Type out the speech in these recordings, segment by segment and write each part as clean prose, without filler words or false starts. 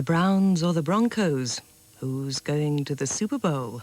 Browns or the Broncos? Who's going to the Super Bowl?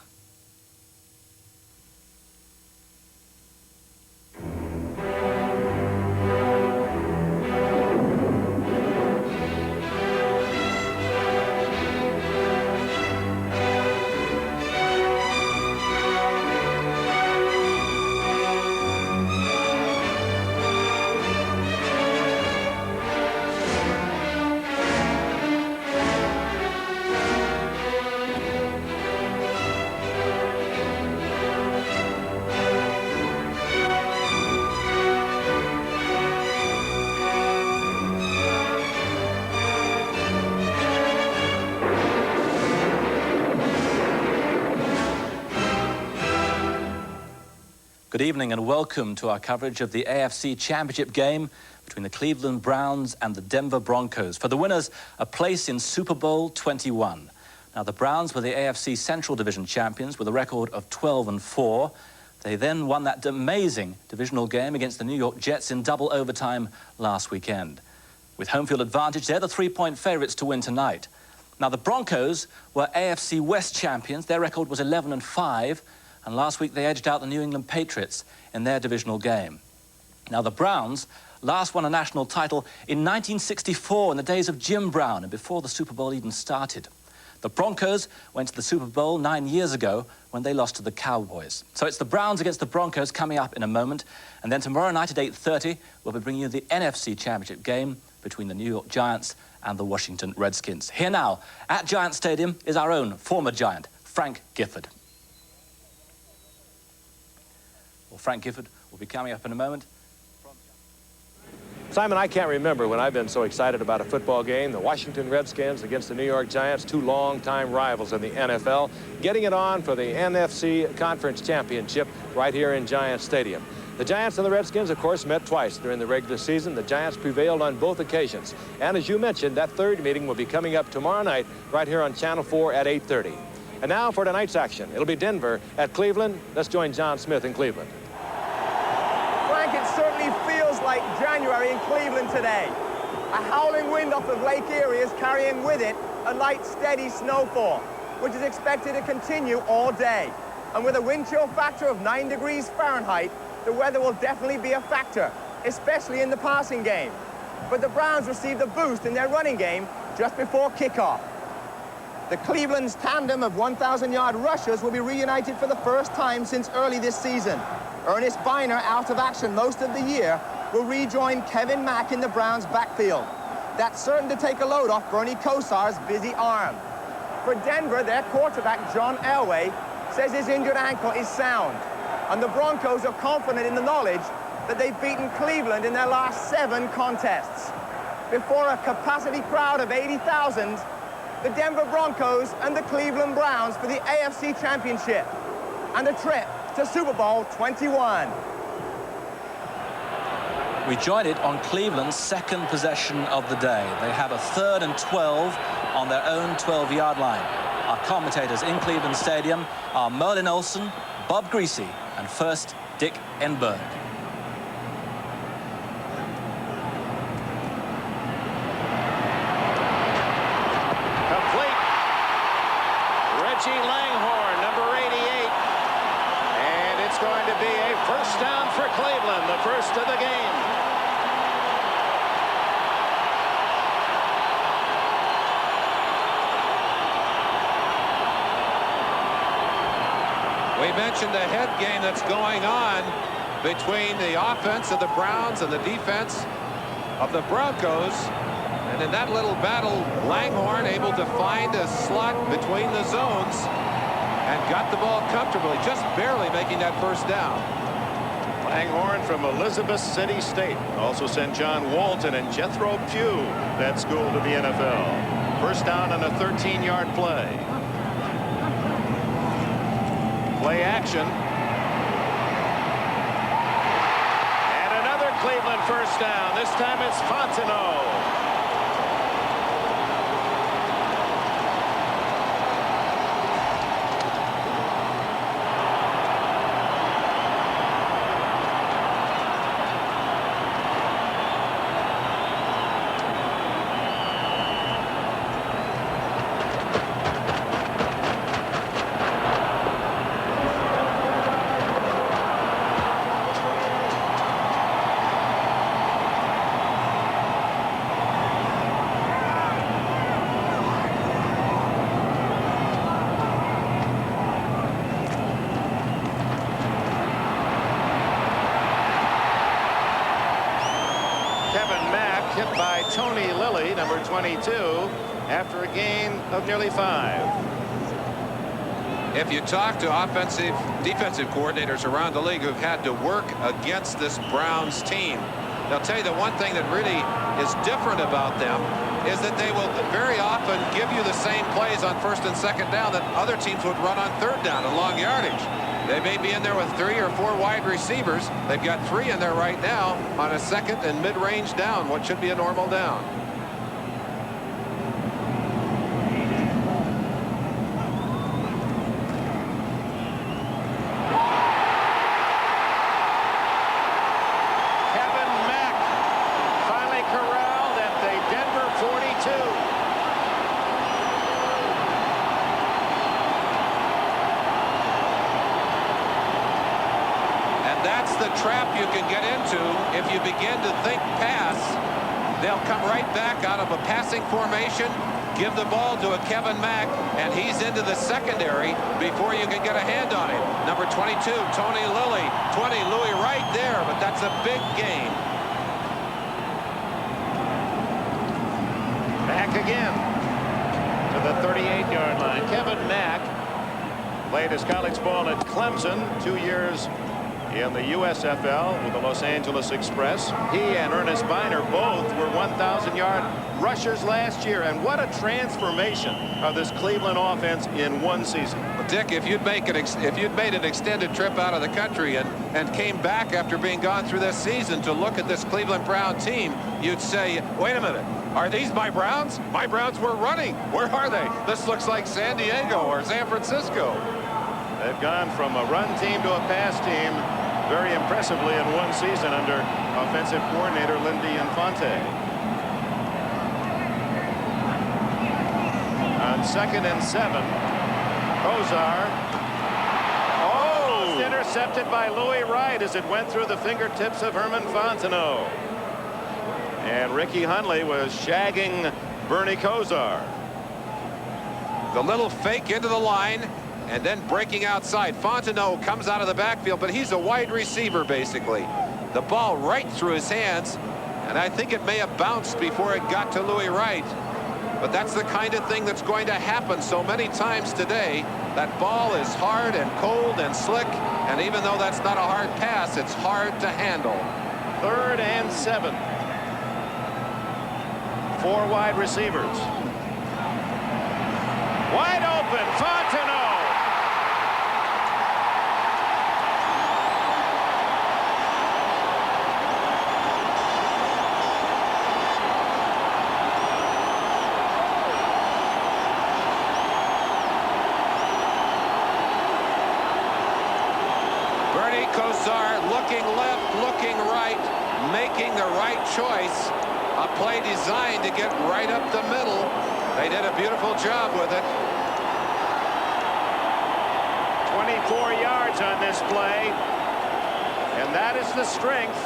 Good evening and welcome to our coverage of the AFC Championship game between the Cleveland Browns and the Denver Broncos. For the winners, a place in Super Bowl 21. Now, the Browns were the AFC Central Division champions with a record of 12-4. They then won that amazing divisional game against the New York Jets in double overtime last weekend. With home field advantage, they're the three-point favourites to win tonight. Now, the Broncos were AFC West champions. Their record was 11-5. And last week they edged out the New England Patriots in their divisional game. Now, the Browns last won a national title in 1964 in the days of Jim Brown and before the Super Bowl even started. The Broncos went to the Super Bowl 9 years ago when they lost to the Cowboys. So it's the Browns against the Broncos coming up in a moment. And then tomorrow night at 8:30, we'll be bringing you the NFC Championship game between the New York Giants and the Washington Redskins. Here now at Giant Stadium is our own former Giant, Frank Gifford. Well, Frank Gifford will be coming up in a moment. Simon, I can't remember when I've been so excited about a football game. The Washington Redskins against the New York Giants, two long-time rivals in the NFL, getting it on for the NFC Conference Championship right here in Giant Stadium. The Giants and the Redskins, of course, met twice during the regular season. The Giants prevailed on both occasions. And as you mentioned, that third meeting will be coming up tomorrow night right here on Channel 4 at 8:30. And now for tonight's action. It'll be Denver at Cleveland. Let's join John Smith in Cleveland. It certainly feels like January in Cleveland today. A howling wind off of Lake Erie is carrying with it a light, steady snowfall, which is expected to continue all day. And with a wind chill factor of 9 degrees Fahrenheit, the weather will definitely be a factor, especially in the passing game. But the Browns received a boost in their running game just before kickoff. The Cleveland's tandem of 1,000-yard rushers will be reunited for the first time since early this season. Ernest Biner, out of action most of the year, will rejoin Kevin Mack in the Browns' backfield. That's certain to take a load off Bernie Kosar's busy arm. For Denver, their quarterback, John Elway, says his injured ankle is sound. And the Broncos are confident in the knowledge that they've beaten Cleveland in their last 7 contests. Before a capacity crowd of 80,000, the Denver Broncos and the Cleveland Browns for the AFC Championship and a trip to Super Bowl 21. We join it on Cleveland's second possession of the day. They have a 3rd and 12 on their own 12-yard line. Our commentators in Cleveland Stadium are Merlin Olsen, Bob Greasy, and first Dick Enberg. Complete. Reggie Langhorne, number 88. And it's going to be a first down for Cleveland, the first of the game. We mentioned the head game that's going on between the offense of the Browns and the defense of the Broncos. And in that little battle, Langhorne able to find a slot between the zones and got the ball comfortably, just barely making that first down. Langhorne from Elizabeth City State also sent John Walton and Jethro Pugh, that school, to the NFL. First down on a 13-yard play. Play action. And another Cleveland first down. This time it's Fontenot. Kevin Mack hit by Tony Lilly, number 22, after a gain of nearly 5. If you talk to defensive coordinators around the league who've had to work against this Browns team, they'll tell you the one thing that really is different about them is that they will very often give you the same plays on 1st and 2nd down that other teams would run on 3rd down and long yardage. They may be in there with 3 or 4 wide receivers. They've got 3 in there right now on a 2nd and mid-range down, what should be a normal down. The trap you can get into if you begin to think pass. They'll come right back out of a passing formation, give the ball to a Kevin Mack, and he's into the secondary before you can get a hand on him. Number 22, Tony Lilly. 20, Louis right there, but that's a big gain. Back again to the 38-yard line. Kevin Mack played his college ball at Clemson, 2 years in the USFL with the Los Angeles Express. He and Ernest Biner both were 1,000-yard rushers last year. And what a transformation of this Cleveland offense in one season. Well, Dick, if you'd made an extended trip out of the country and came back after being gone through this season to look at this Cleveland Brown team, you'd say, wait a minute, are these my Browns? My Browns were running. Where are they? This looks like San Diego or San Francisco. They've gone from a run team to a pass team very impressively in one season under offensive coordinator Lindy Infante. On 2nd and 7, Kozar. Oh! Intercepted by Louis Wright as it went through the fingertips of Herman Fontenot. And Ricky Hundley was shagging Bernie Kozar. The little fake into the line and then breaking outside. Fontenot comes out of the backfield, but he's a wide receiver basically. The ball right through his hands, and I think it may have bounced before it got to Louis Wright. But that's the kind of thing that's going to happen so many times today. That ball is hard and cold and slick, and even though that's not a hard pass, it's hard to handle. 3rd and 7. 4 wide receivers. Wide open, Fontenot. Kozar looking left, looking right, making the right choice. A play designed to get right up the middle. They did a beautiful job with it. 24 yards on this play. And that is the strength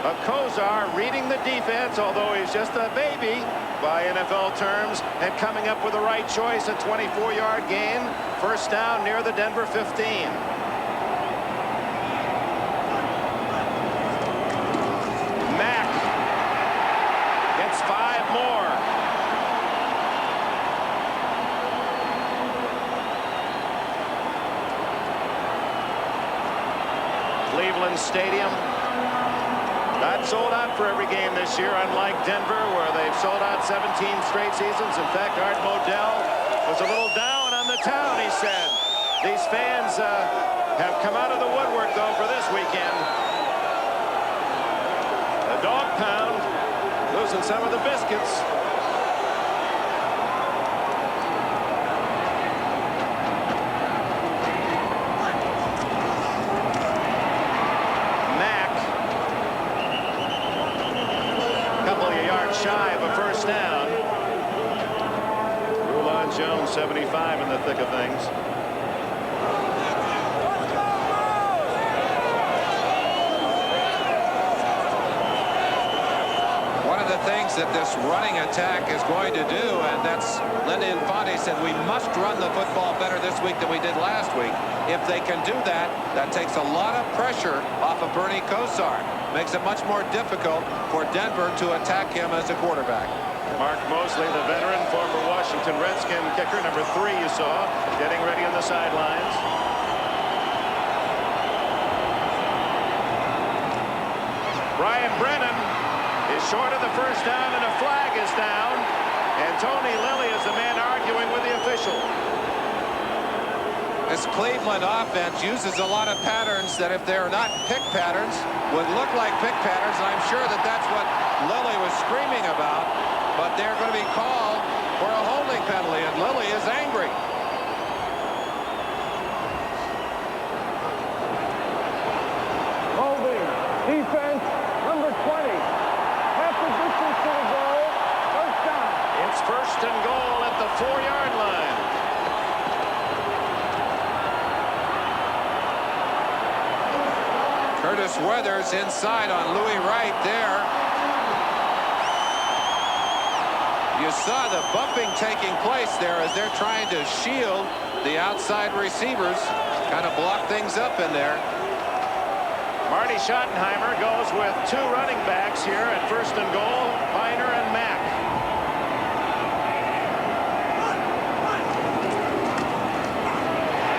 of Kozar reading the defense, although he's just a baby by NFL terms, and coming up with the right choice. A 24-yard gain. 1st down near the Denver 15. Cleveland Stadium not sold out for every game this year, unlike Denver, where they've sold out 17 straight seasons. In fact, Art Modell was a little down on the town, he said. These fans have come out of the woodwork, though, for this weekend. The dog pound losing some of the biscuits. Shy of a 1st down. Rulon Jones, 75 in the thick of things. One of the things that this running attack is going to do, and that's Linda Infante said we must run the football better this week than we did last week. If they can do that, that takes a lot of pressure off of Bernie Kosar. Makes it much more difficult for Denver to attack him as a quarterback. Mark Mosley, the veteran, former Washington Redskin kicker, number 3 you saw, getting ready on the sidelines. Brian Brennan is short of the first down, and a flag is down. And Tony Lilly is the man arguing with the official. This Cleveland offense uses a lot of patterns that, if they're not pick patterns, would look like pick patterns. And I'm sure that that's what Lilly was screaming about. But they're going to be called for a holding penalty, and Lilly is angry. Holding. Defense. Number 20. Half the distance to the goal. First down. It's first and goal at the 4-yard line. Curtis Weathers inside on Louis Wright there. You saw the bumping taking place there as they're trying to shield the outside receivers, kind of block things up in there. Marty Schottenheimer goes with 2 running backs here at first and goal, Piner and Mack.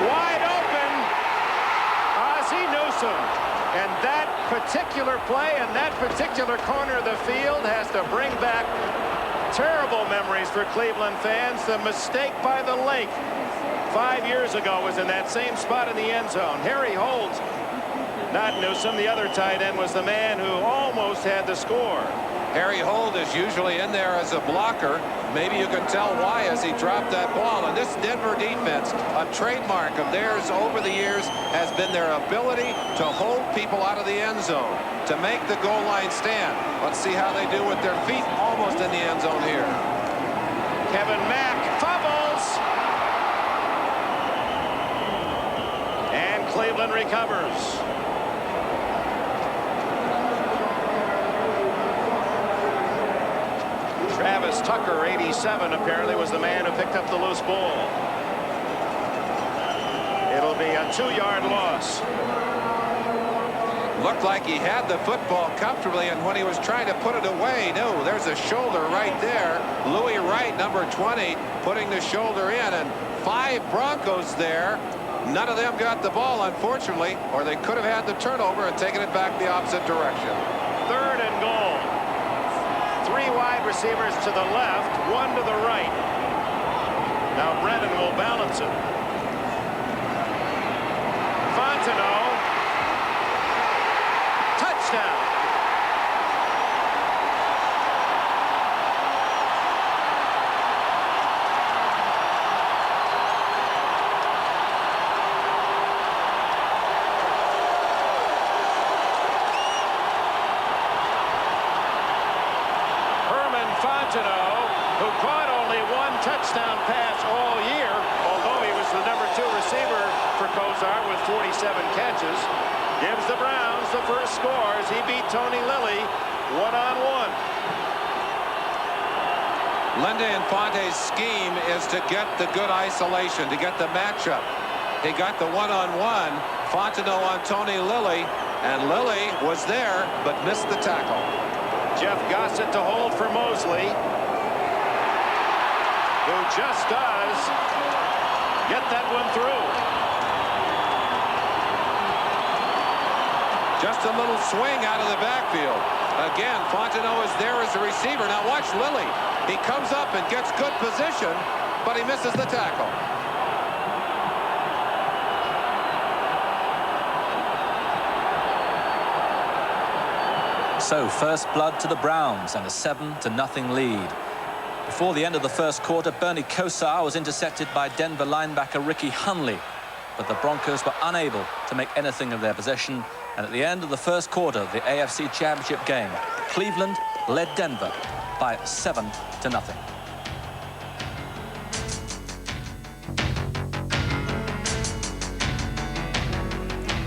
Wide open, Ozzie Newsome. And that particular play and that particular corner of the field has to bring back terrible memories for Cleveland fans. The mistake by the lake 5 years ago was in that same spot in the end zone. Harry Holt, not Newsome, the other tight end, was the man who almost had the score. Harry Holt is usually in there as a blocker. Maybe you can tell why as he dropped that ball. And this Denver defense, a trademark of theirs over the years, has been their ability to hold people out of the end zone, to make the goal line stand. Let's see how they do with their feet almost in the end zone here. Kevin Mack fumbles. And Cleveland recovers. Travis Tucker, 87, apparently was the man who picked up the loose ball. It'll be a 2-yard loss. Looked like he had the football comfortably, and when he was trying to put it away, no, there's a shoulder right there. Louis Wright, number 20, putting the shoulder in, and 5 Broncos there. None of them got the ball, unfortunately, or they could have had the turnover and taken it back the opposite direction. Third and goal. 3 wide receivers to the left, 1 to the right. Now Brennan will balance it. Fontenot. Touchdown. Fontenot, who caught only 1 touchdown pass all year, although he was the number 2 receiver for Kosar with 47 catches, gives the Browns the first score as he beat Tony Lilly one-on-one. Linda Infante's scheme is to get the good isolation, to get the matchup. He got the one-on-one, Fontenot on Tony Lilly, and Lilly was there but missed the tackle. Jeff Gossett to hold for Mosley, who just does get that one through. Just a little swing out of the backfield. Again, Fontenot is there as a receiver. Now watch Lilly. He comes up and gets good position, but he misses the tackle. So first blood to the Browns and a 7-0 lead. Before the end of the first quarter, Bernie Kosar was intercepted by Denver linebacker Ricky Hunley, but the Broncos were unable to make anything of their possession. And at the end of the first quarter of the AFC Championship game, Cleveland led Denver by 7-0.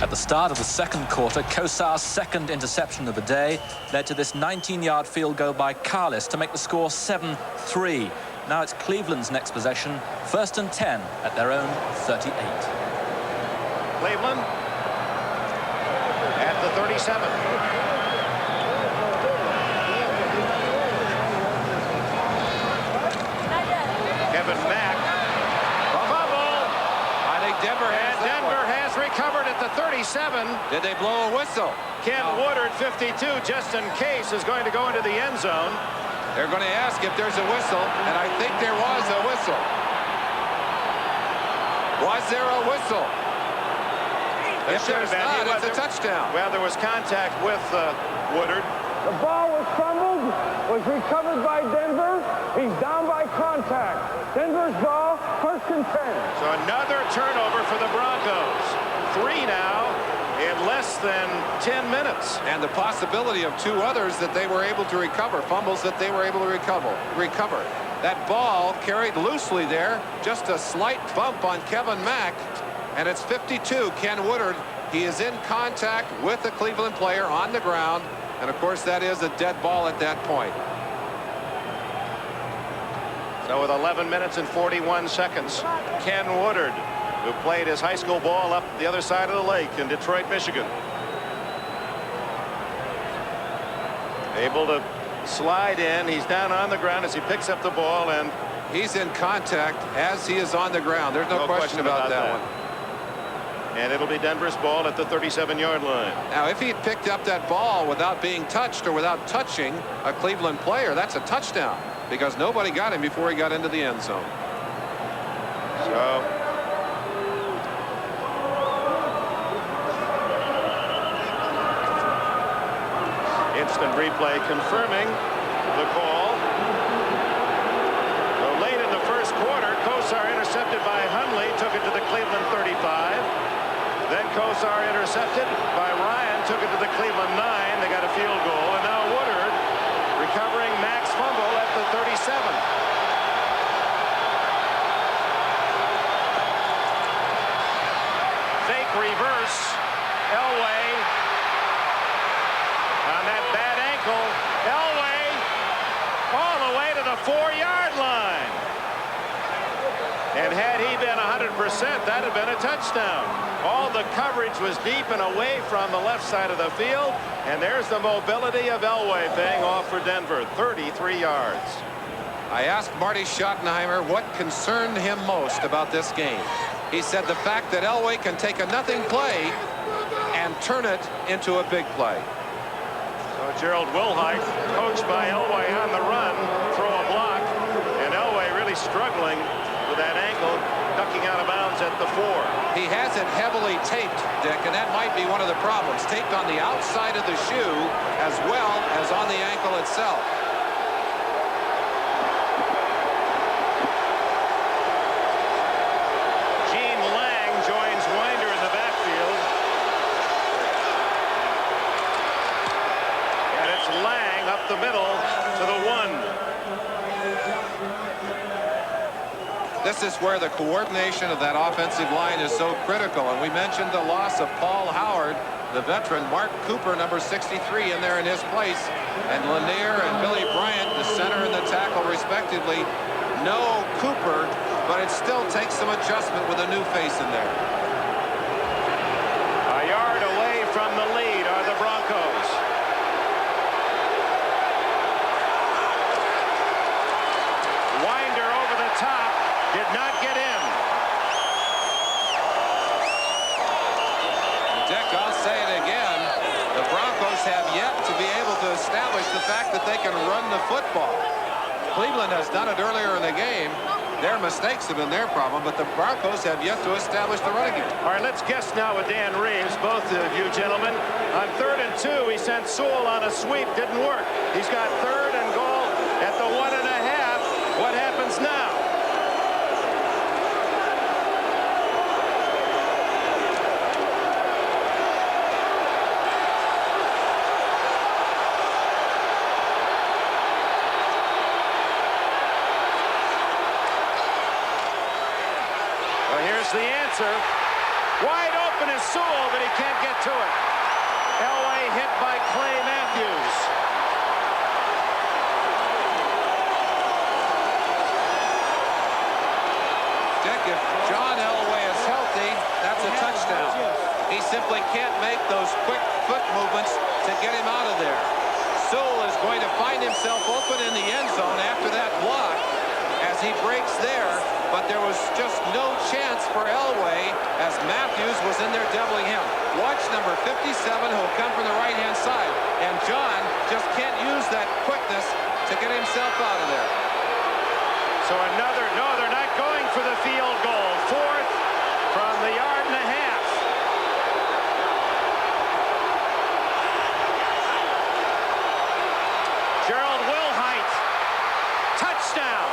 At the start of the second quarter, Kosar's second interception of the day led to this 19-yard field goal by Carlis to make the score 7-3. Now it's Cleveland's next possession, 1st and 10 at their own 38. Cleveland at the 37. Kevin Mack. A fumble. I think Denver has recovered at the 37. Did they blow a whistle? Ken Woodard, 52, just in case, is going to go into the end zone. They're going to ask if there's a whistle, and I think there was a whistle. Was there a whistle? If there's not, it's a touchdown. Well, there was contact with Woodard. The ball was fumbled, was recovered by Denver. He's down by contact. Denver's ball, 1st and 10. So another turnover for the Broncos. 3 now in less than 10 minutes. And the possibility of 2 others that they were able to recover, fumbles that they were able to recover. That ball carried loosely there, just a slight bump on Kevin Mack, and it's 52. Ken Woodard, he is in contact with the Cleveland player on the ground, and of course that is a dead ball at that point. So with 11 minutes and 41 seconds, Ken Woodard, who played his high school ball up the other side of the lake in Detroit, Michigan, able to slide in. He's down on the ground as he picks up the ball, and he's in contact as he is on the ground. There's no question about that one. And it'll be Denver's ball at the 37-yard line. Now, if he'd picked up that ball without being touched or without touching a Cleveland player, that's a touchdown, because nobody got him before he got into the end zone. So instant replay confirming the call. So late in the first quarter, Kosar intercepted by Hundley, took it to the Cleveland 35. Then Kosar intercepted by Ryan, took it to the Cleveland 9. They got a field goal, and now Woodard recovering Mack's fumble at the 37. Fake reverse. Elway on that bad ankle. Elway all the way to the 4-yard line. And had he been 100%, that had been a touchdown. All the coverage was deep and away from the left side of the field. And there's the mobility of Elway paying off for Denver, 33 yards. I asked Marty Schottenheimer what concerned him most about this game. He said the fact that Elway can take a nothing play and turn it into a big play. So Gerald Wilhite, coached by Elway on the run, throw a block, and Elway really struggling with that ankle, ducking out of bounds at the 4. He has it heavily taped, Dick, and that might be one of the problems. Taped on the outside of the shoe as well as on the ankle itself. Gene Lang joins Winder in the backfield. And it's Lang up the middle to the 1. This is where the coordination of that offensive line is so critical. And we mentioned the loss of Paul Howard, the veteran. Mark Cooper, number 63, in there in his place. And Lanier and Billy Bryant, the center and the tackle, respectively. No Cooper, but it still takes some adjustment with a new face in there. A yard away from the lead are the Broncos. Winder over the top. Did not get in. Dick, I'll say it again. The Broncos have yet to be able to establish the fact that they can run the football. Cleveland has done it earlier in the game. Their mistakes have been their problem, but the Broncos have yet to establish the running game. All right, let's guess now with Dan Reeves, both of you gentlemen. On 3rd and 2, he sent Sewell on a sweep. Didn't work. He's got 3rd and goal at the 1.5. What happens now? Well, here's the answer. Wide open. open is Sewell, but he can't get to it. Elway hit by Clay Matthews. Dick, if John Elway is healthy, that's a touchdown. He simply can't make those quick foot movements to get him out of there. Sewell is going to find himself open in the end zone after that block as he breaks there, but there was just no chance for Elway as Matthews was in there doubling him. Watch number 57, who'll come from the right-hand side, and John just can't use that quickness to get himself out of there. So another, no, they're not going for the field goal. Fourth from the yard and a half. Gerald Wilhite, touchdown.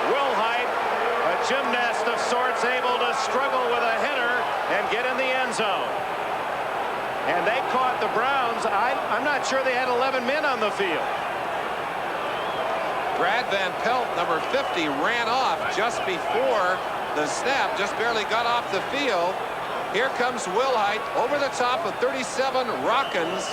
Wilhite, a gymnast of sorts, able to struggle with a header and get in the end zone. And they caught the Browns. I'm not sure they had 11 men on the field. Brad Van Pelt, number 50, ran off just before the snap, just barely got off the field. Here comes Wilhite over the top of 37 Rockins,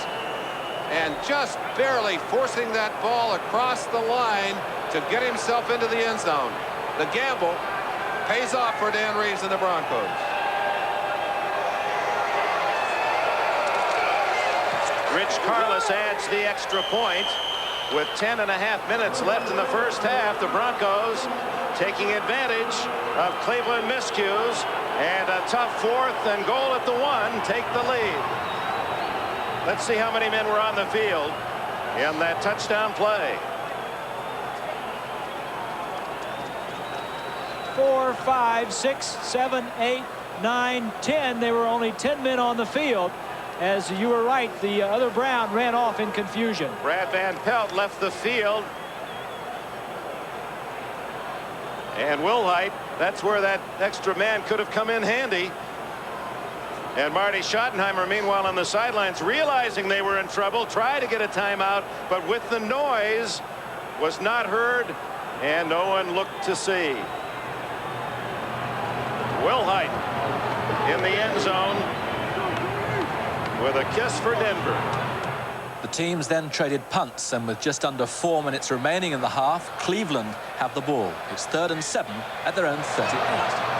and just barely forcing that ball across the line to get himself into the end zone. The gamble pays off for Dan Reeves and the Broncos. Rich Carlos adds the extra point. With 10.5 minutes left in the first half, the Broncos taking advantage of Cleveland miscues, and a tough 4th and goal at the 1 take the lead. Let's see how many men were on the field in that touchdown play. 4, 5, 6, 7, 8, 9, 10. There were only 10 men on the field. As you were right, the other Brown ran off in confusion. Brad Van Pelt left the field. And Wilhite, that's where that extra man could have come in handy. And Marty Schottenheimer, meanwhile, on the sidelines, realizing they were in trouble, tried to get a timeout, but with the noise, was not heard, and no one looked to see. Wilhite in the end zone with a kiss for Denver. The teams then traded punts, and with just under 4 minutes remaining in the half, Cleveland have the ball. It's 3rd and 7 at their own 38.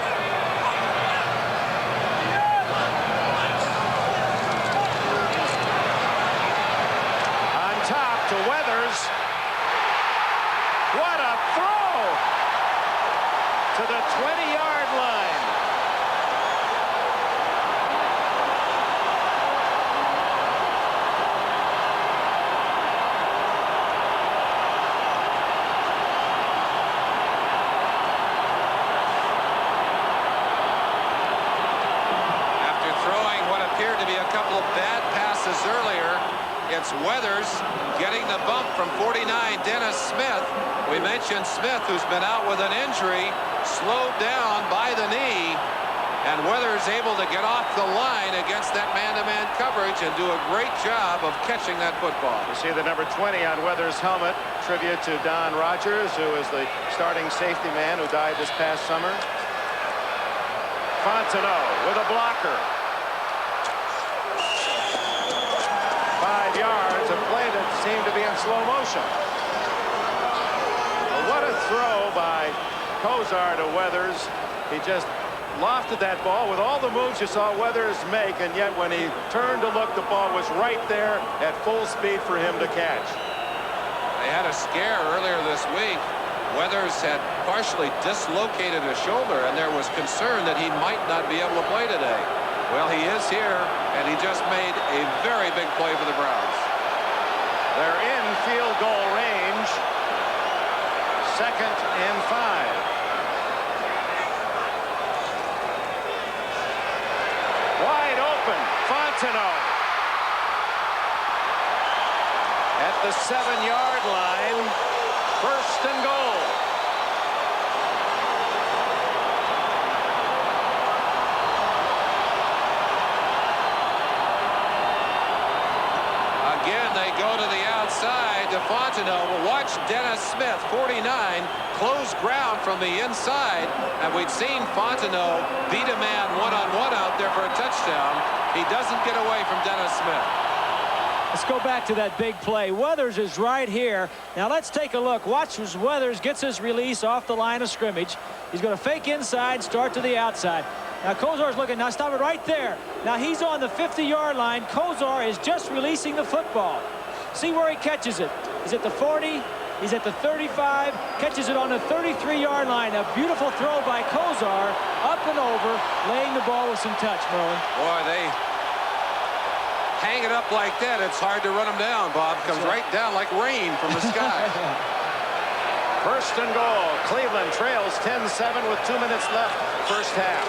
To Weathers. What a throw to the 20-yard line. After throwing what appeared to be a couple of bad passes earlier, it's Weathers getting the bump from 49, Dennis Smith. We mentioned Smith, who's been out with an injury, slowed down by the knee, and Weathers able to get off the line against that man-to-man coverage and do a great job of catching that football. You see the number 20 on Weathers' helmet, tribute to Don Rogers, who is the starting safety man who died this past summer. Fontenot with a blocker. 5 yards, a play that seemed to be in slow motion. But what a throw by Kozar to Weathers. He just lofted that ball with all the moves you saw Weathers make, and yet when he turned to look, the ball was right there at full speed for him to catch. They had a scare earlier this week. Weathers had partially dislocated his shoulder, and there was concern that he might not be able to play today. Well, he is here, and he just made a very big play for the Browns. They're in field goal range. 2nd and 5. Wide open, Fontenot. At the 7-yard line, 1st and goal. Again, they go to the outside to Fontenot. But watch Dennis Smith, 49, close ground from the inside. And we'd seen Fontenot beat a man one-on-one out there for a touchdown. He doesn't get away from Dennis Smith. Let's go back to that big play. Weathers is right here. Now let's take a look. Watch as Weathers gets his release off the line of scrimmage. He's going to fake inside, start to the outside. Now Kozar's looking. Now stop it right there. Now he's on the 50-yard line. Kozar is just releasing the football. See where he catches it. He's at the 40. He's at the 35. Catches it on the 33-yard line. A beautiful throw by Kozar. Up and over, laying the ball with some touch, Merlin. Boy, they hang it up like that. It's hard to run them down, Bob. Comes right down like rain from the sky. First and goal. Cleveland trails 10-7 with 2 minutes left. First half.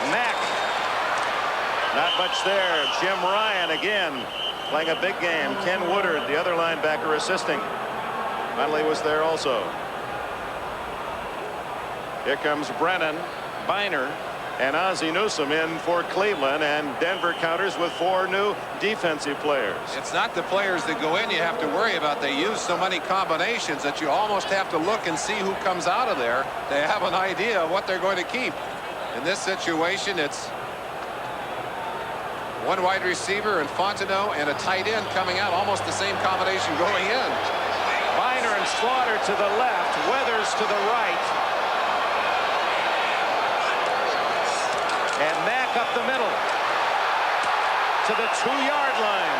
Mack. Not much there. Jim Ryan again playing a big game. Ken Woodard, the other linebacker, assisting. Huntley was there also. Here comes Brennan, Biner, and Ozzie Newsome in for Cleveland, and Denver counters with 4 new defensive players. It's not the players that go in you have to worry about. They use so many combinations that you almost have to look and see who comes out of there. They have an idea of what they're going to keep. In this situation, it's one wide receiver and Fontenot and a tight end coming out. Almost the same combination going in. Biner and Slaughter to the left, Weathers to the right. And Mack up the middle to the 2-yard line.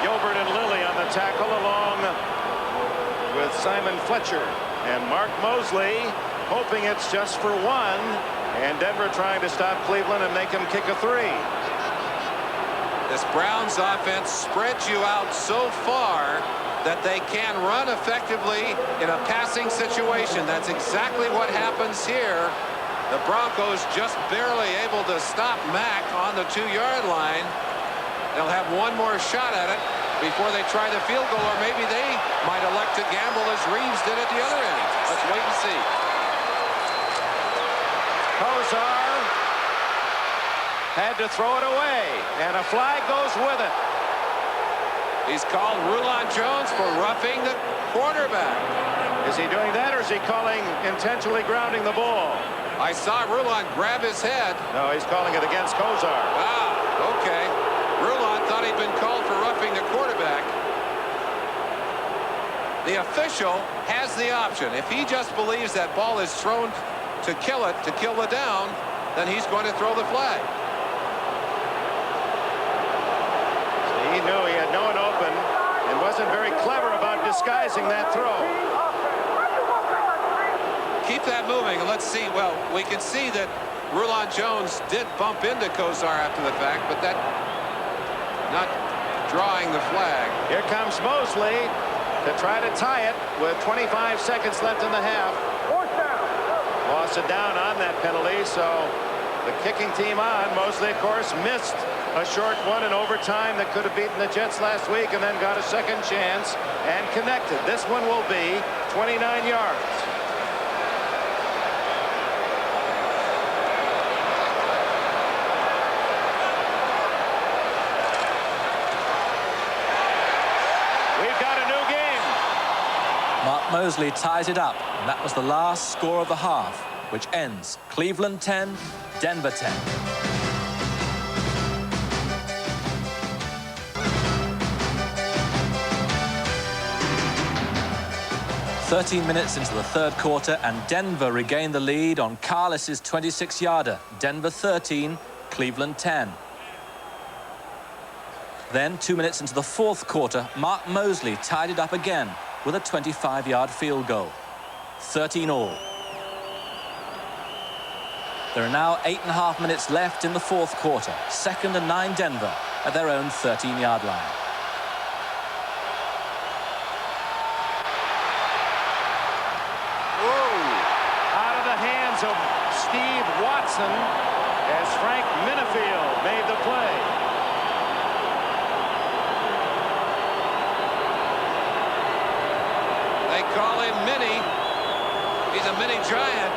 Gilbert and Lilly on the tackle along with Simon Fletcher. And Mark Mosley hoping it's just for 1. And Denver trying to stop Cleveland and make him kick a 3. This Browns offense spreads you out so far that they can run effectively in a passing situation. That's exactly what happens here. The Broncos just barely able to stop Mack on the 2-yard line. They'll have one more shot at it before they try the field goal, or maybe they might elect to gamble as Reeves did at the other end. Let's wait and see. Kozar had to throw it away, and a flag goes with it. He's called Rulon Jones for roughing the quarterback. Is he doing that, or is he calling intentionally grounding the ball? I saw Rulon grab his head. No, he's calling it against Kozar. Ah, okay. Rulon thought he'd been called for roughing the quarterback. The official has the option. If he just believes that ball is thrown to kill it, to kill the down, then he's going to throw the flag. He knew he had no one open and wasn't very clever about disguising that throw. Keep that moving, and let's see. Well, we can see that Rulon Jones did bump into Kozar after the fact, but that not drawing the flag. Here comes Mosley to try to tie it with 25 seconds left in the half. Lost it down on that penalty, so the kicking team on. Mosley, of course, missed a short one in overtime that could have beaten the Jets last week, and then got a second chance and connected. This one will be 29 yards. We've got a new game. Mark Mosley ties it up, and that was the last score of the half, which ends Cleveland 10, Denver 10. "13 minutes into the third quarter, and Denver regained the lead on Carles's 26-yarder. Denver 13, Cleveland 10. Then, 2 minutes into the fourth quarter, Mark Mosley tied it up again with a 25-yard field goal. 13 all. There are now 8.5 minutes left in the fourth quarter. 2nd and 9 Denver at their own 13-yard line. Out of the hands of Steve Watson as Frank Minifield made the play. They call him Mini. He's a mini giant.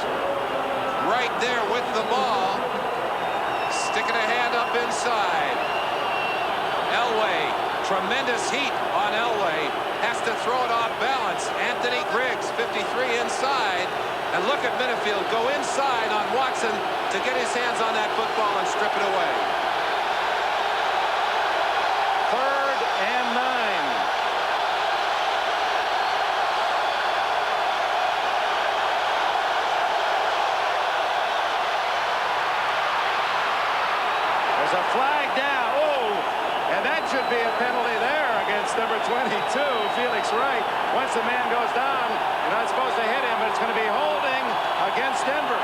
Right there with the ball. Sticking a hand up inside. Elway Tremendous heat on Elway. Has to throw it off balance. Anthony Griggs, 53 inside. And look at Minifield go inside on Watson to get his hands on that football and strip it away. 3rd and 9. There's a flag down. Oh, and that should be a penalty there against number 22, Felix Wright. Once the man goes down, you're not supposed to hit him, but it's going to be holding against Denver.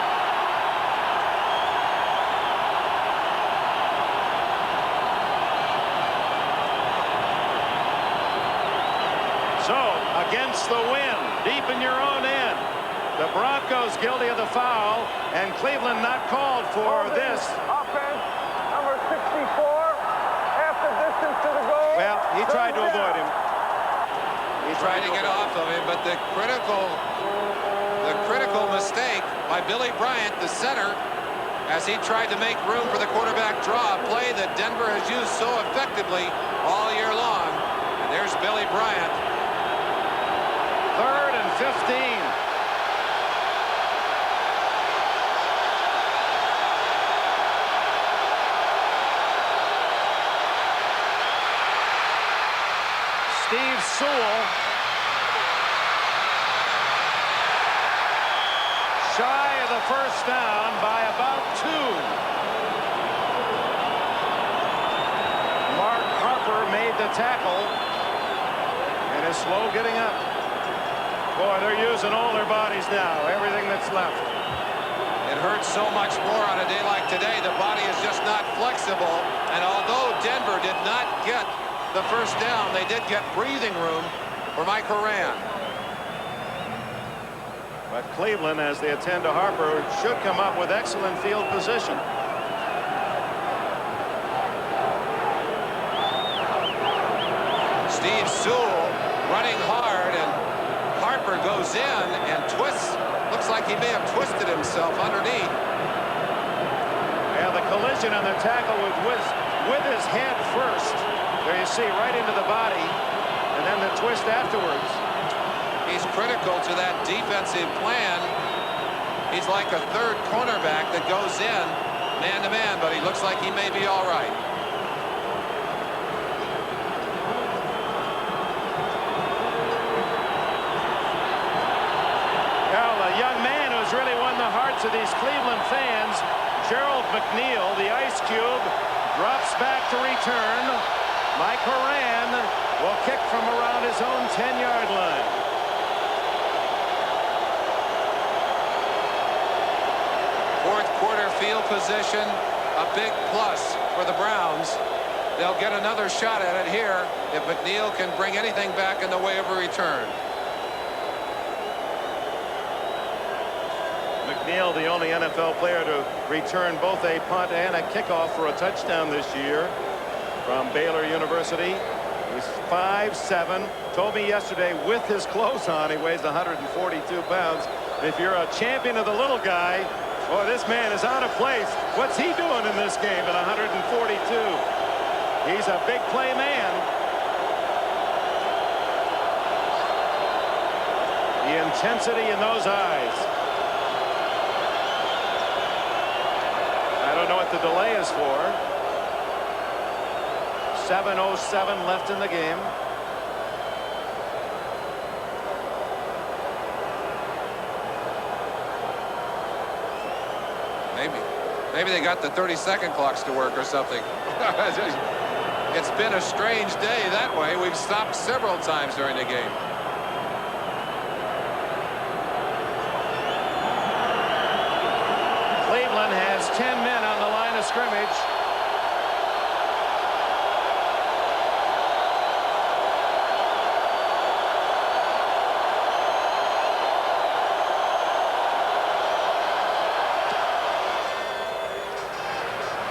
So, against the wind, deep in your own end. The Broncos guilty of the foul, and Cleveland not called for this. Offense, number 64, half the distance to the goal. Well, he tried to avoid him. He Tried to get off of him, but the critical mistake by Billy Bryant, the center, as he tried to make room for the quarterback draw, a play that Denver has used so effectively all year long. And there's Billy Bryant. 3rd and 15. Steve Sewell shy of the first down by about 2. Mark Harper made the tackle and is slow getting up. Boy, they're using all their bodies now, everything that's left. It hurts so much more on a day like today. The body is just not flexible. And although Denver did not get the first down, they did get breathing room for Mike Horan. But Cleveland, as they attend to Harper, should come up with excellent field position. Steve Sewell running hard, and Harper goes in and twists. Looks like he may have twisted himself underneath. And the collision on the tackle with his head first. There you see, right into the body, and then the twist afterwards. He's critical to that defensive plan. He's like a third cornerback that goes in man-to-man, but he looks like he may be all right. Well, a young man who's really won the hearts of these Cleveland fans, Gerald McNeil, the Ice Cube, drops back to return. Mike Horan will kick from around his own 10-yard line. Fourth quarter field position, a big plus for the Browns. They'll get another shot at it here if McNeil can bring anything back in the way of a return. McNeil, the only NFL player to return both a punt and a kickoff for a touchdown this year from Baylor University. He's 5'7". Told me yesterday with his clothes on he weighs 142 pounds. If you're a champion of the little guy, boy, this man is out of place. What's he doing in this game at 142? He's a big play man. The intensity in those eyes. I don't know what the delay is for. 7:07 left in the game. Maybe they got the 30-second clocks to work or something. It's been a strange day that way. We've stopped several times during the game. Cleveland has 10 men on the line of scrimmage.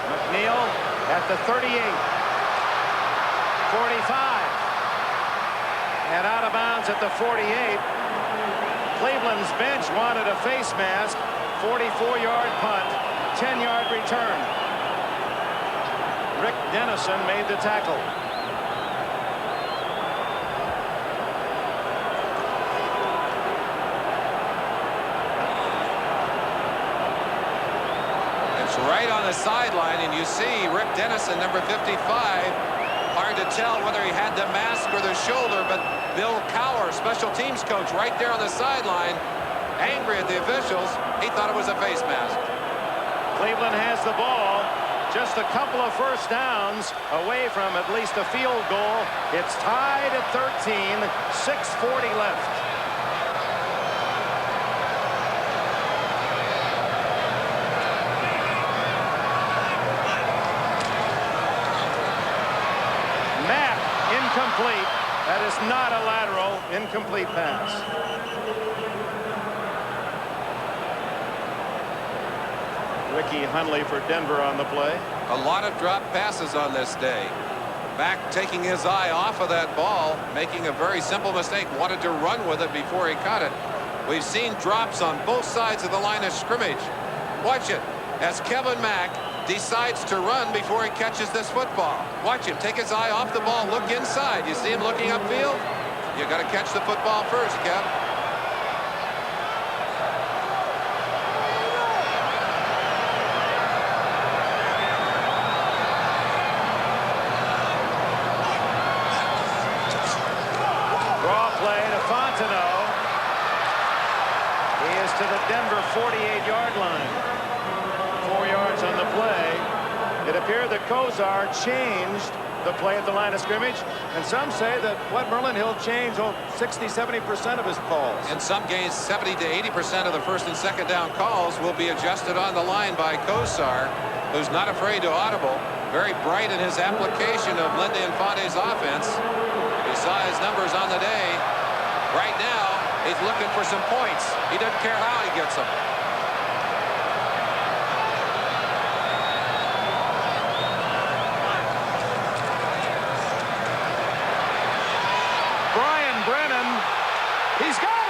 McNeil at the 38, 45, and out of bounds at the 48. Cleveland's bench wanted a face mask. 44-yard punt, 10-yard return. Rick Dennison made the tackle. right on the sideline, and you see Rick Dennison, number 55. Hard to tell whether he had the mask or the shoulder, but Bill Cowher, special teams coach, right there on the sideline, angry at the officials. He thought it was a face mask. Cleveland has the ball. Just a couple of first downs away from at least a field goal. It's tied at 13, 6:40 left. Mack, incomplete. That is not a lateral, incomplete pass. Ricky Hundley for Denver on the play. A lot of drop passes on this day. Mack taking his eye off of that ball, making a very simple mistake. Wanted to run with it before he caught it. We've seen drops on both sides of the line of scrimmage. Watch it as Kevin Mack decides to run before he catches this football. Watch him take his eye off the ball, look inside. You see him looking upfield? You got to catch the football first, Kev. To the Denver 48-yard line. 4 yards on the play. It appeared that Kozar changed the play at the line of scrimmage, and some say that Wet Merlin Hill changed 60–70% of his calls. In some games, 70 to 80% of the first and second down calls will be adjusted on the line by Kozar, who's not afraid to audible. Very bright in his application of Lindy Infante's offense. You saw his numbers on the day. Right now, he's looking for some points. He doesn't care how he gets them. Brian Brennan, he's got it.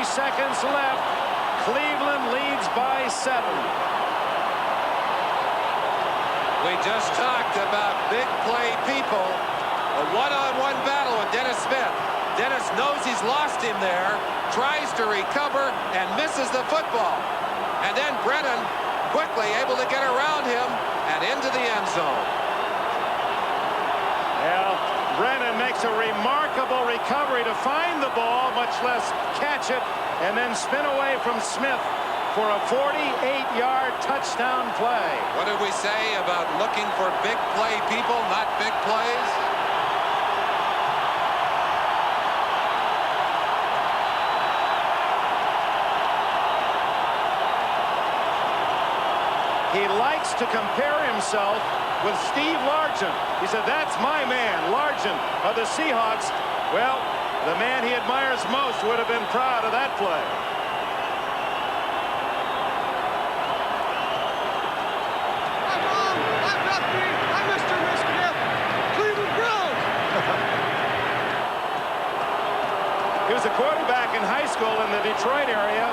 Seconds left. Cleveland leads by 7. We just talked about big play people. A one-on-one battle with Dennis Smith. Dennis knows he's lost him there, tries to recover, and misses the football. And then Brennan quickly able to get around him and into the end zone. Well, Brennan makes a remarkable recovery to find the ball, much less catch it, and then spin away from Smith for a 48-yard touchdown play. What did we say about looking for big play people, not big plays? He likes to compare himself with Steve Largent. He said, that's my man, Largent of the Seahawks. Well, the man he admires most would have been proud of that play. I'm wrong. I'm Duffy. I'm Mr. Mischief. Cleveland Browns. He was a quarterback in high school in the Detroit area,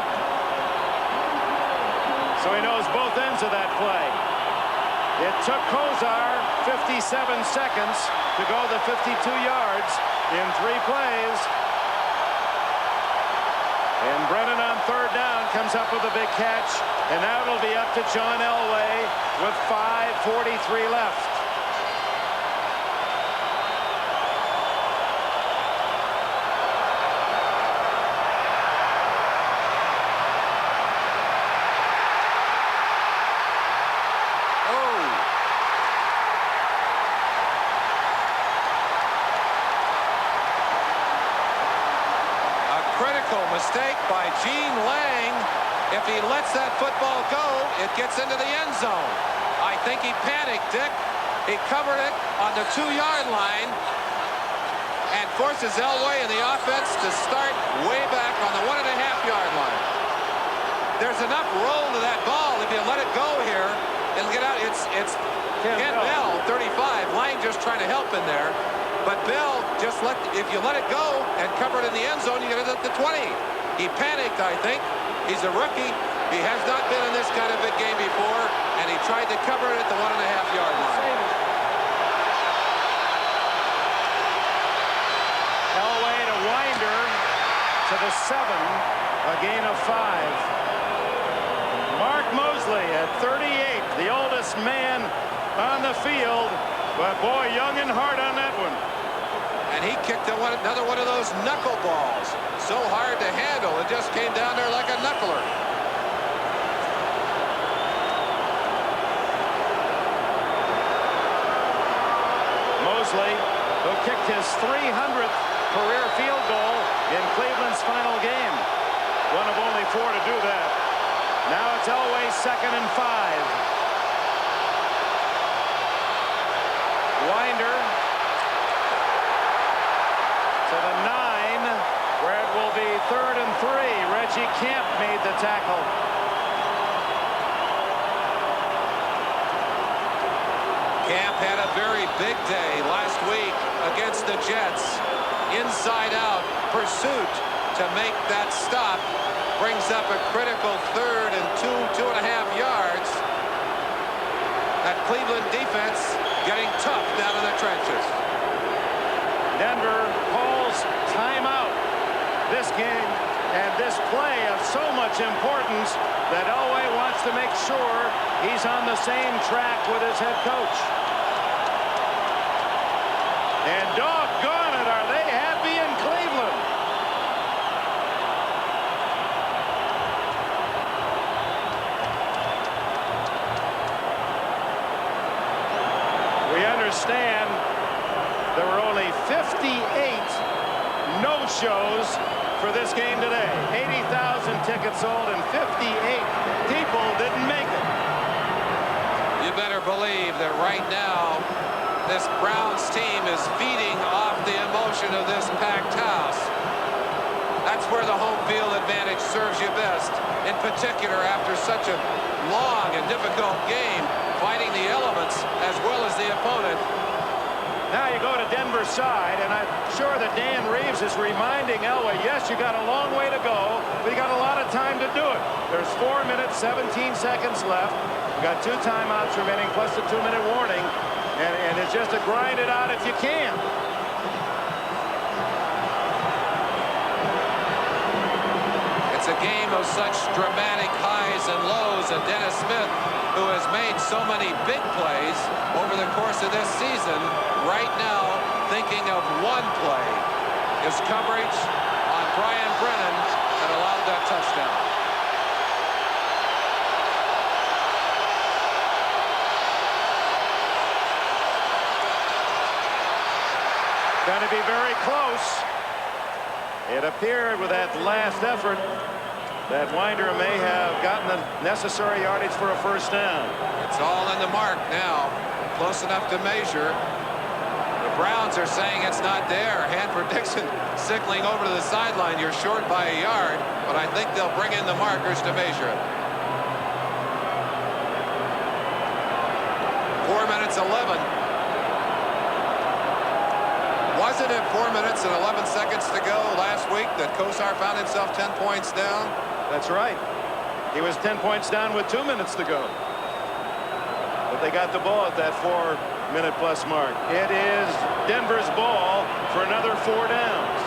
so he knows both ends of that play. It took Kozar 57 seconds to go the 52 yards in 3 plays. And Brennan on third down comes up with a big catch. And now it'll be up to John Elway with 5:43 left. by Gene Lang. If he lets that football go, it gets into the end zone. I think he panicked, Dick. He covered it on the 2-yard line and forces Elway and the offense to start way back on the 1.5-yard line. There's enough roll to that ball if you let it go here and get out. It's Kent Bell, 35. Lang just trying to help in there. But Bell just if you let it go and cover it in the end zone, you get it at the 20. He panicked, I think. He's a rookie. He has not been in this kind of big game before, and he tried to cover it at the 1.5-yard line. Elway to Winder to the 7, a gain of 5. Mark Mosley at 38, the oldest man on the field, but boy, young and hard on that one. And he kicked another one of those knuckleballs. So hard to handle, it just came down there like a knuckler. Mosley, who kicked his 300th career field goal in Cleveland's final game. One of only 4 to do that. Now it's Elway, 2nd and 5. Winder to the 9, where it will be 3rd and 3. Reggie Camp made the tackle. Camp had a very big day last week against the Jets. Inside out pursuit to make that stop. Brings up a critical 3rd and 2.5 yards. That Cleveland defense getting tough down in the trenches. Denver calls timeout. This game and this play of so much importance that Elway wants to make sure he's on the same track with his head coach. And doggone it, are they happy in Cleveland? We understand there were only 58 no-shows for this game today. 80,000 tickets sold and 58 people didn't make it. You better believe that right now this Browns team is feeding off the emotion of this packed house. That's where the home field advantage serves you best, in particular after such a long and difficult game, fighting the elements as well as the opponent. Now you go to Denver's side, and I'm sure that Dan Reeves is reminding Elway, yes, you got a long way to go, but you got a lot of time to do it. There's 4 minutes, 17 seconds left. You got 2 timeouts remaining, plus the 2-minute warning, and it's just to grind it out if you can. It's a game of such dramatic highs and lows, and Dennis Smith, who has made so many big plays over the course of this season, right now thinking of one play, his coverage on Brian Brennan that allowed that touchdown. Going to be very close. It appeared with that last effort that Winder may have gotten the necessary yardage for a first down. It's all in the mark now. Close enough to measure. The Browns are saying it's not there. Hanford Dixon signaling over to the sideline. You're short by a yard, but I think they'll bring in the markers to measure it. 4 minutes 11. Wasn't it 4 minutes and 11 seconds to go last week that Kosar found himself 10 points down? That's right. He was 10 points down with 2 minutes to go. But they got the ball at that 4-minute plus mark. It is Denver's ball for another 4 downs.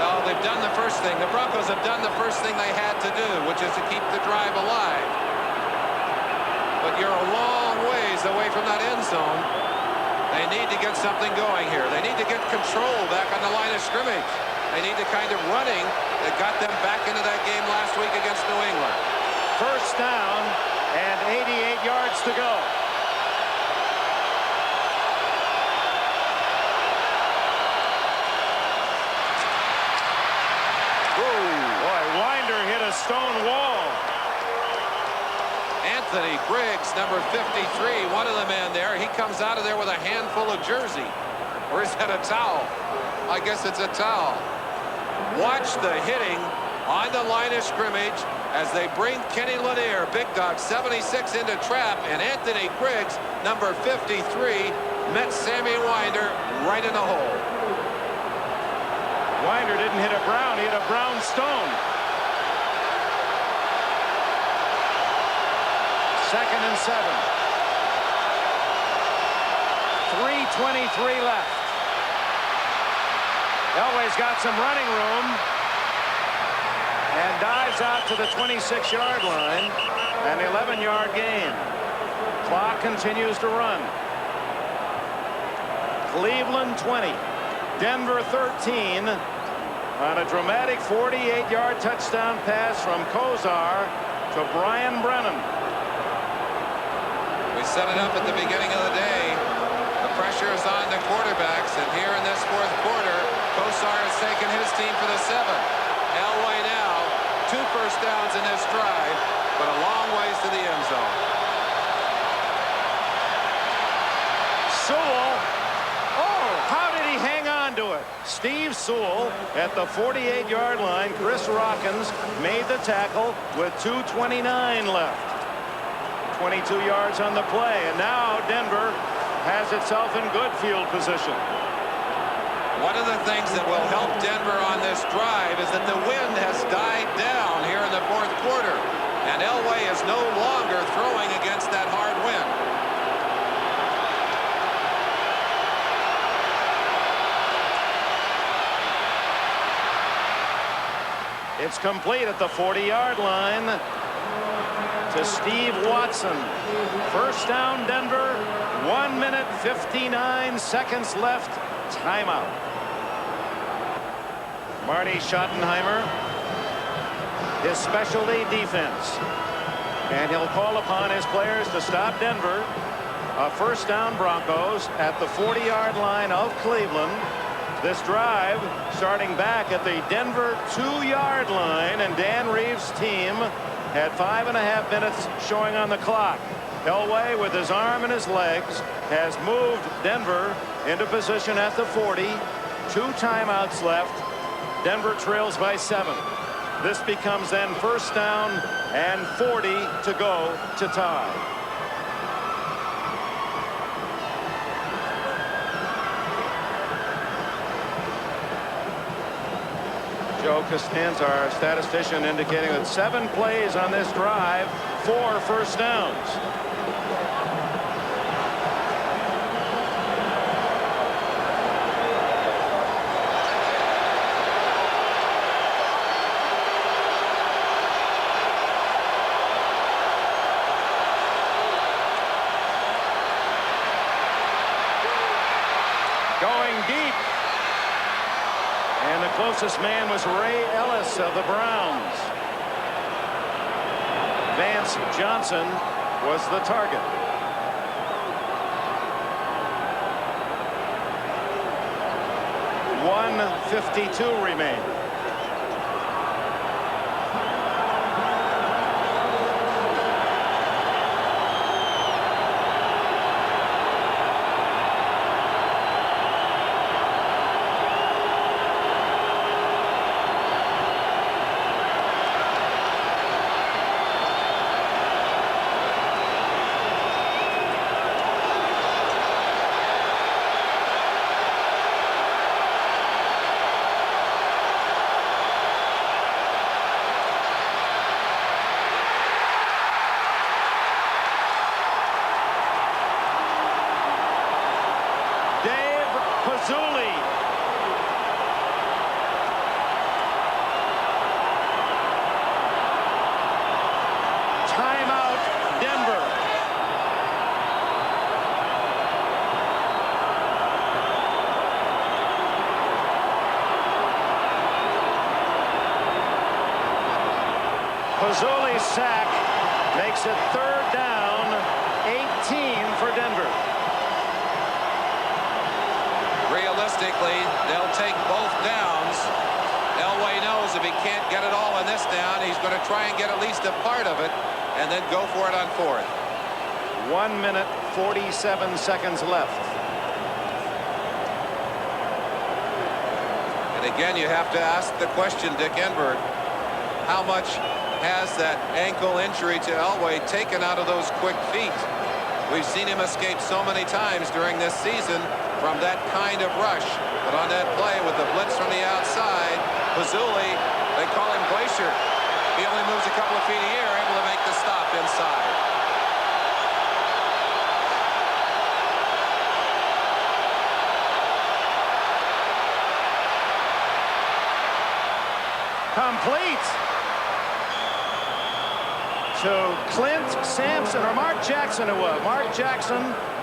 Well, they've done the first thing. The Broncos have done the first thing they had to do, which is to keep the drive alive. But you're a long ways away from that end zone. They need to get something going here. They need to get control back on the line of scrimmage. They need the kind of running that got them back into that game last week against New England. First down and 88 yards to go. Boy, Anthony Griggs, number 53, one of the men there. He comes out of there with a handful of jersey. Or is that a towel? I guess it's a towel. Watch the hitting on the line of scrimmage as they bring Kenny Lanier, big dog, 76, into trap, and Anthony Griggs, number 53, met Sammy Winder right in the hole. Winder didn't hit a Brown, he hit a Brown stone. 2nd and 7. 3:23 left. Elway's got some running room and dives out to the 26-yard line. An 11-yard gain. Clock continues to run. Cleveland 20, Denver 13 on a dramatic 48-yard touchdown pass from Kozar to Brian Brennan. We set it up at the beginning of the day. The pressure is on the quarterbacks, and here in this fourth quarter, Kozar has taken his team for the 7. Elway now, 2 first downs in this drive, but a long ways to the end zone. Sewell. Oh, how did he hang on to it? Steve Sewell at the 48-yard line. Chris Rockins made the tackle with 2:29 left. 22 yards on the play, and now Denver has itself in good field position. One of the things that will help Denver on this drive is that the wind has died down here in the fourth quarter, and Elway is no longer throwing against that hard wind. It's complete at the 40-yard line to Steve Watson. First down, Denver. 1 minute 59 seconds left. Timeout. Marty Schottenheimer, his specialty defense, and he'll call upon his players to stop Denver. A first down, Broncos at the 40-yard line of Cleveland. This drive starting back at the Denver 2-yard line, and Dan Reeves' team had 5.5 minutes showing on the clock. Elway, with his arm and his legs, has moved Denver into position at the 40. 2 timeouts left. Denver trails by 7. This becomes then first down and 40 to go to tie. Joe Costanza, our statistician, indicating that 7 plays on this drive, 4 first downs. Going deep. And the closest man was Ray Ellis of the Browns. Vance Johnson was the target. .152 remain. Pazzuli's sack makes it third down, 18 for Denver. Realistically, they'll take both downs. Elway knows if he can't get it all in this down, he's going to try and get at least a part of it. and then go for it on 4th. 1 minute, 47 seconds left. And again, you have to ask the question, Dick Enberg, how much has that ankle injury to Elway taken out of those quick feet? We've seen him escape so many times during this season from that kind of rush. But on that play with the blitz from the outside, Pazzulli, they call him Glacier. He only moves a couple of feet a year, able to make the stop inside. Complete to Clint Sampson, or Mark Jackson it was. Mark Jackson,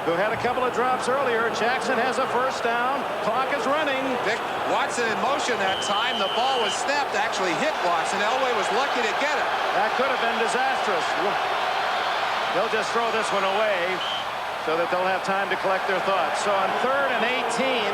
who had a couple of drops earlier. Jackson has a first down. Clock is running. Dick, Watson in motion that time. The ball was snapped, actually hit Watson. Elway was lucky to get it. That could have been disastrous. They'll just throw this one away so that they'll have time to collect their thoughts. So on 3rd and 18,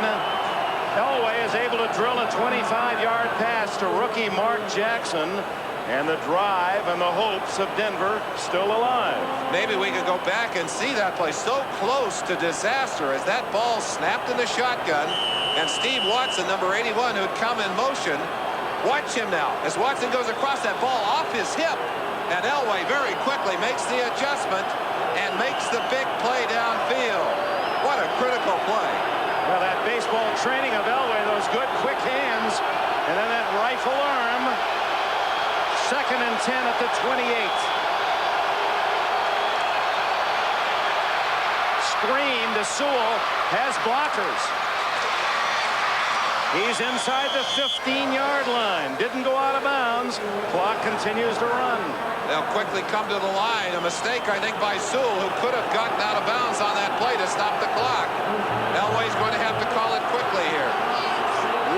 Elway is able to drill a 25-yard pass to rookie Mark Jackson, and the drive and the hopes of Denver still alive. Maybe we could go back and see that play. So close to disaster as that ball snapped in the shotgun, and Steve Watson, number 81, who'd come in motion. Watch him now as Watson goes across that ball off his hip, and Elway very quickly makes the adjustment and makes the big play downfield. What a critical play. Well, that baseball training of Elway, those good quick hands, and then that rifle arm. 2nd and 10 at the 28. Screen to Sewell, has blockers. He's inside the 15-yard line. Didn't go out of bounds. Clock continues to run. They'll quickly come to the line. A mistake, I think, by Sewell, who could have gotten out of bounds on that play to stop the clock. Elway's going to have to call it quickly here.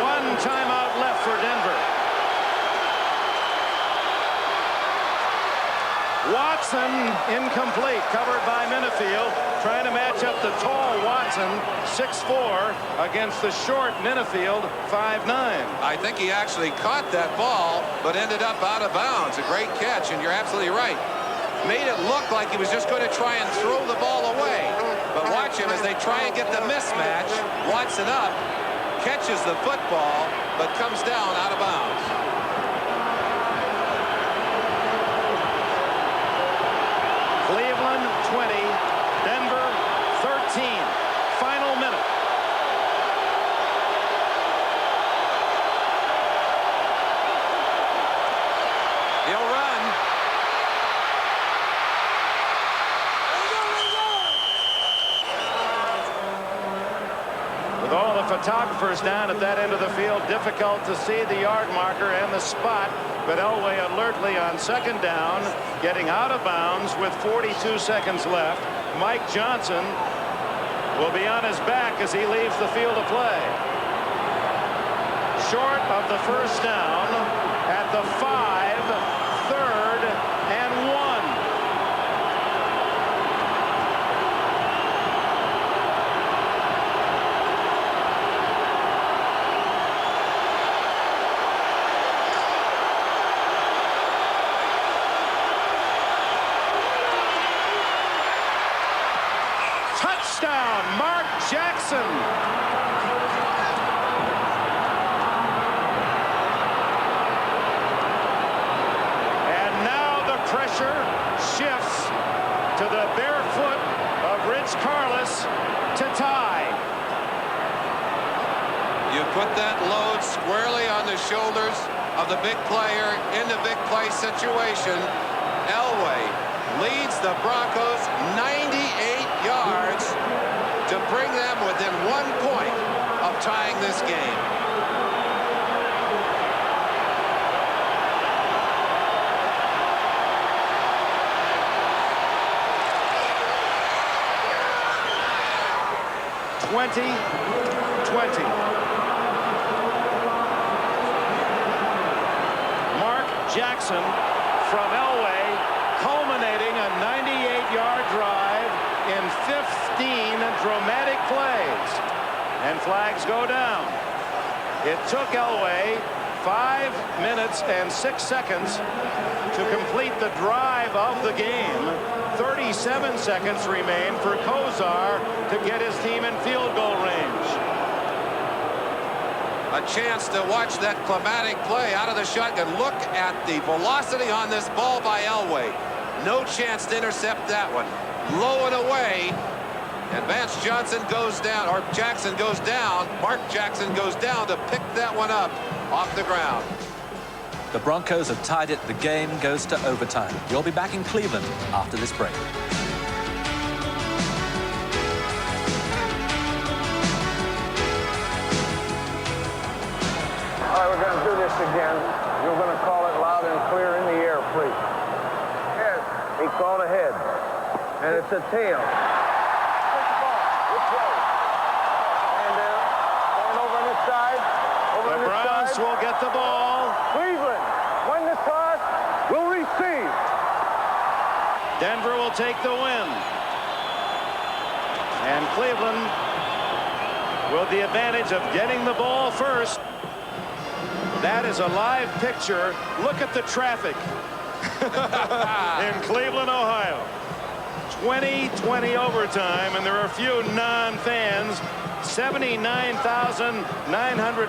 1 timeout left for Denver. Watson incomplete, covered by Minifield, trying to match up the tall Watson, 6'4", against the short Minifield, 5'9". I think he actually caught that ball, but ended up out of bounds. A great catch, and you're absolutely right. Made it look like he was just going to try and throw the ball away. But watch him as they try and get the mismatch. Watson up, catches the football, but comes down out of bounds. Cleveland 20, Denver 13. Final minute. He'll run. With all the photographers down at that end of the field, difficult to see the yard marker and the spot. But Elway alertly on 2nd down, getting out of bounds with 42 seconds left. Mike Johnson will be on his back as he leaves the field of play. Short of the first down at the 5, 3rd and 1. Touchdown, Mark Jackson. And now the pressure shifts to the bare foot of Rich Karlis to tie. You put that load squarely on the shoulders of the big player in the big play situation. Elway leads the Broncos 98 yards to bring them within 1 point of tying this game. Mark Jackson from Elway, culminating a 98-yard drive in 15 dramatic plays. And flags go down. It took Elway 5 minutes and 6 seconds to complete the drive of the game. 37 seconds remain for Kozar to get his team in field goal range. A chance to watch that climatic play out of the shotgun. Look at the velocity on this ball by Elway. No chance to intercept that one. Low and away. And Vance Johnson goes down, or Jackson goes down. Mark Jackson goes down to pick that one up off the ground. The Broncos have tied it. The game goes to overtime. You'll be back in Cleveland after this break. All right, we're going to do this again. You're going to call it loud and clear in the air, please. Head. He called a head. And it's a tail. The Browns will get the ball. Cleveland, when the toss, will receive. Denver will take the win. And Cleveland with the advantage of getting the ball first. That is a live picture. Look at the traffic in Cleveland, Ohio. 20-20 overtime, and there are a few non-fans. 79,900